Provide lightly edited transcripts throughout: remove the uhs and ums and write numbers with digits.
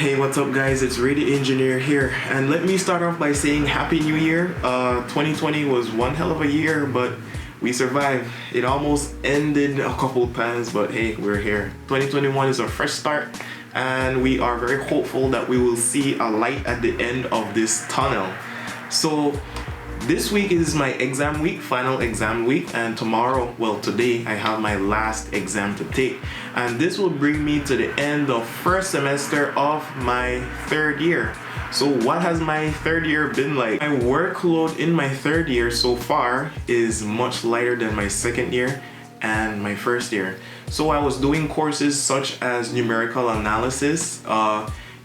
Hey, what's up guys? It's Radio Engineer here, and let me start off by saying Happy New Year. 2020 was one hell of a year, but we survived. It almost ended a couple times, but hey, we're here. 2021 is a fresh start, and we are very hopeful that we will see a light at the end of this tunnel. So this week is my exam week, final exam week, and tomorrow, well today, I have my last exam to take. And this will bring me to the end of first semester of my third year. So what has my third year been like? My workload in my third year so far is much lighter than my second year and my first year. So I was doing courses such as numerical analysis,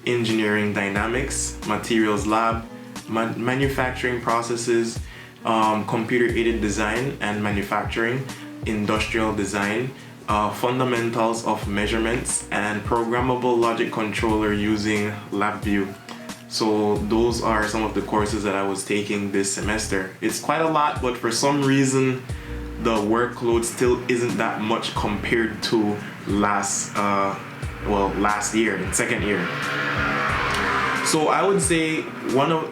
engineering dynamics, materials lab, manufacturing processes, computer-aided design and manufacturing, industrial design, fundamentals of measurements, and programmable logic controller using LabVIEW. So those are some of the courses that I was taking this semester. It's quite a lot, but for some reason the workload still isn't that much compared to last year, second year. So I would say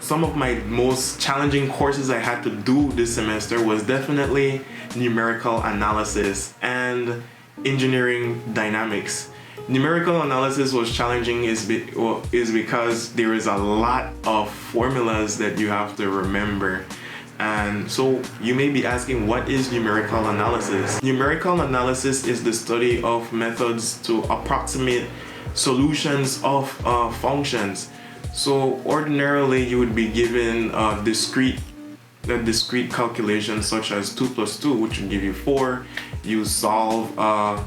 some of my most challenging courses I had to do this semester was definitely numerical analysis and engineering dynamics. Numerical analysis was challenging is because there is a lot of formulas that you have to remember. And so you may be asking, what is numerical analysis? Numerical analysis is the study of methods to approximate solutions of functions. So ordinarily you would be given a discrete calculation such as 2 plus 2, which would give you 4. You solve a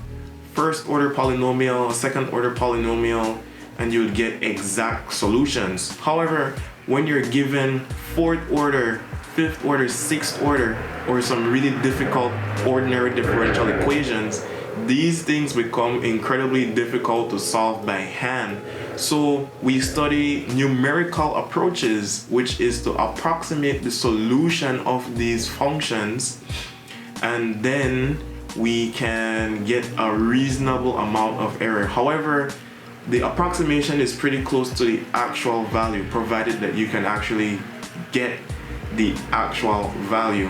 first order polynomial, a second order polynomial, and you would get exact solutions. However, when you're given fourth order, fifth order, sixth order, or some really difficult ordinary differential equations, these things become incredibly difficult to solve by hand. So we study numerical approaches, which is to approximate the solution of these functions, and then we can get a reasonable amount of error. However, the approximation is pretty close to the actual value, provided that you can actually get the actual value.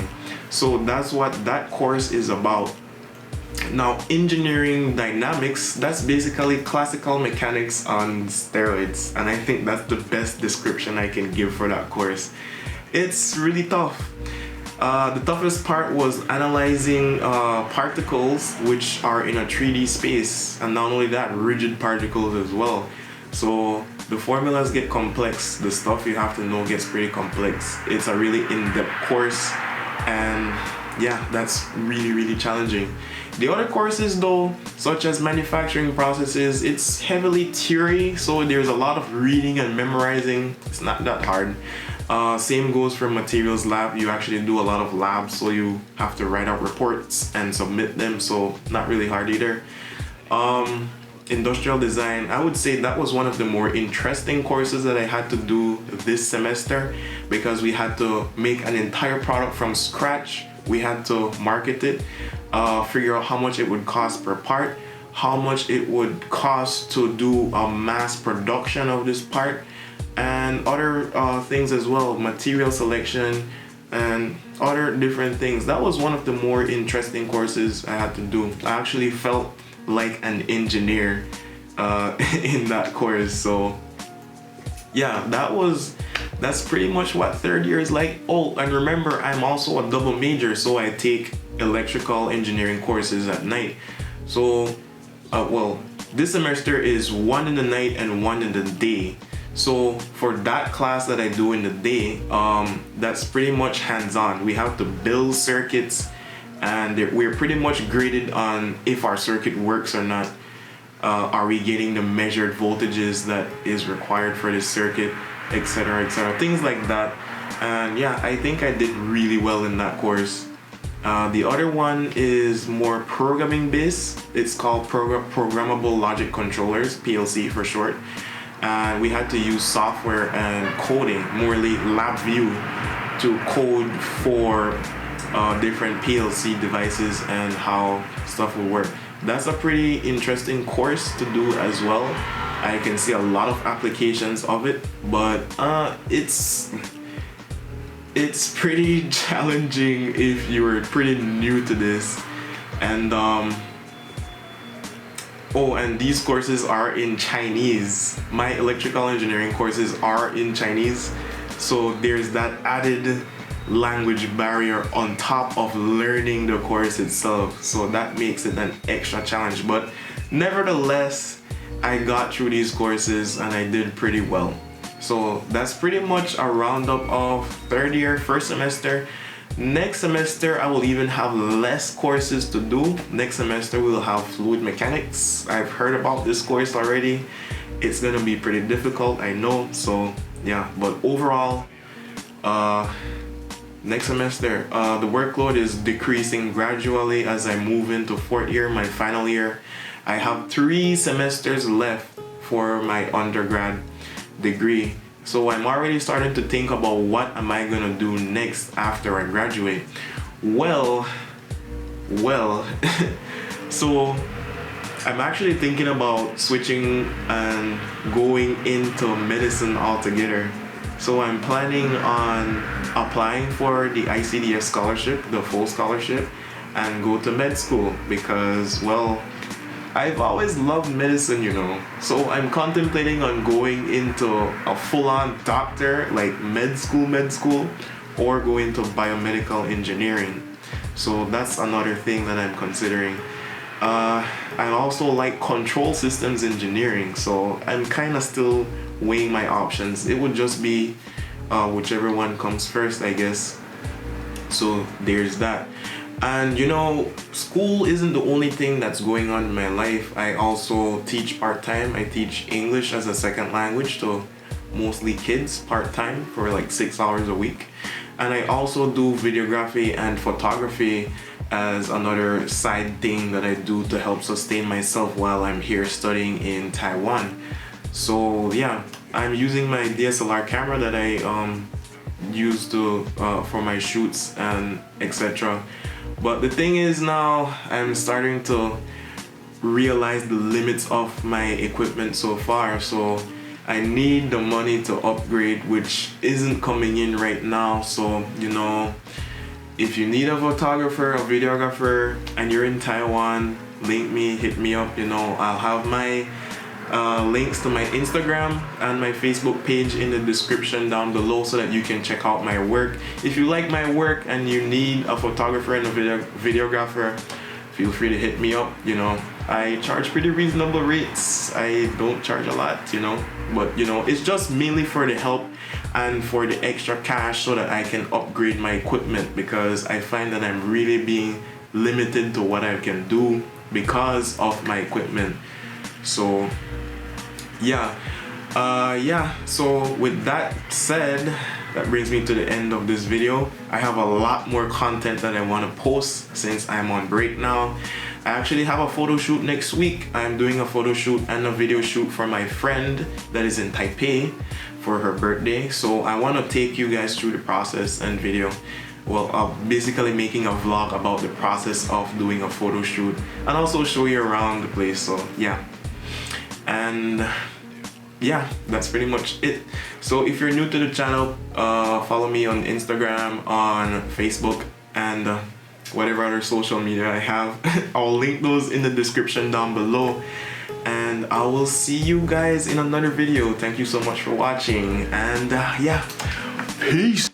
So that's what that course is about. Now, engineering dynamics, that's basically classical mechanics on steroids, and I think that's the best description I can give for that course. It's really tough. The toughest part was analyzing particles which are in a 3D space, and not only that, rigid particles as well. So the formulas get complex, the stuff you have to know gets pretty complex. It's a really in-depth course, and yeah, that's really challenging. The other courses though, such as manufacturing processes, it's heavily theory, so there's a lot of reading and memorizing. It's not that hard. Same goes for materials lab. You actually do a lot of labs, so you have to write out reports and submit them, so not really hard either. Industrial design, I would say that was one of the more interesting courses that I had to do this semester, because we had to make an entire product from scratch. We had to market it, figure out how much it would cost per part, how much it would cost to do a mass production of this part, and other things as well, material selection and other different things. That was one of the more interesting courses I had to do. I actually felt like an engineer in that course. So yeah, that's pretty much what third year is like. Oh, and remember, I'm also a double major, so I take electrical engineering courses at night. So this semester is one in the night and one in the day. So for that class that I do in the day, that's pretty much hands-on. We have to build circuits, and we're pretty much graded on if our circuit works or not. Are we getting the measured voltages that is required for this circuit, etc., things like that. And yeah, I think I did really well in that course. The other one is more programming based. It's called programmable logic controllers, PLC for short. And we had to use software and coding, morely LabVIEW, to code for different PLC devices and how stuff will work. That's a pretty interesting course to do as well. I can see a lot of applications of it, but it's pretty challenging if you're pretty new to this. And and these courses are in Chinese. My electrical engineering courses are in Chinese, so there's that added language barrier on top of learning the course itself, so that makes it an extra challenge. But nevertheless, I got through these courses and I did pretty well. So that's pretty much a roundup of third year, first semester. Next semester, I will even have less courses to do. Next semester, we'll have fluid mechanics. I've heard about this course already. It's gonna be pretty difficult, I know. So yeah, but overall, next semester, the workload is decreasing gradually as I move into fourth year, my final year. I have 3 semesters left for my undergrad degree. So I'm already starting to think about what am I gonna do next after I graduate. Well, so I'm actually thinking about switching and going into medicine altogether. So I'm planning on applying for the ICDS scholarship, the full scholarship, and go to med school because, well, I've always loved medicine, you know. So I'm contemplating on going into a full-on doctor, like med school, or go into biomedical engineering. So that's another thing that I'm considering. I also like control systems engineering, so I'm kind of still weighing my options. It would just be whichever one comes first, I guess. So there's that. And you know, school isn't the only thing that's going on in my life. I also teach part-time. I teach English as a second language to mostly kids part-time for like 6 hours a week. And I also do videography and photography as another side thing that I do to help sustain myself while I'm here studying in Taiwan. So yeah, I'm using my DSLR camera that I use to for my shoots and etc. But the thing is, now I'm starting to realize the limits of my equipment so far, so I need the money to upgrade, which isn't coming in right now. So, you know, if you need a photographer, a videographer, and you're in Taiwan, link me, hit me up. You know, I'll have my links to my Instagram and my Facebook page in the description down below so that you can check out my work. If you like my work and you need a photographer and a videographer, feel free to hit me up. You know, I charge pretty reasonable rates. I don't charge a lot, you know, but you know, it's just mainly for the help and for the extra cash so that I can upgrade my equipment, because I find that I'm really being limited to what I can do because of my equipment. So yeah, so with that said, that brings me to the end of this video. I have a lot more content that I want to post since I'm on break now. I actually have a photo shoot next week. I'm doing a photo shoot and a video shoot for my friend that is in Taipei for her birthday. So I want to take you guys through the process and video. Well, basically making a vlog about the process of doing a photo shoot and also show you around the place. So yeah. And yeah, that's pretty much it. So if you're new to the channel, follow me on Instagram, on Facebook, and whatever other social media I have. I'll link those in the description down below. And I will see you guys in another video. Thank you so much for watching. And yeah, peace.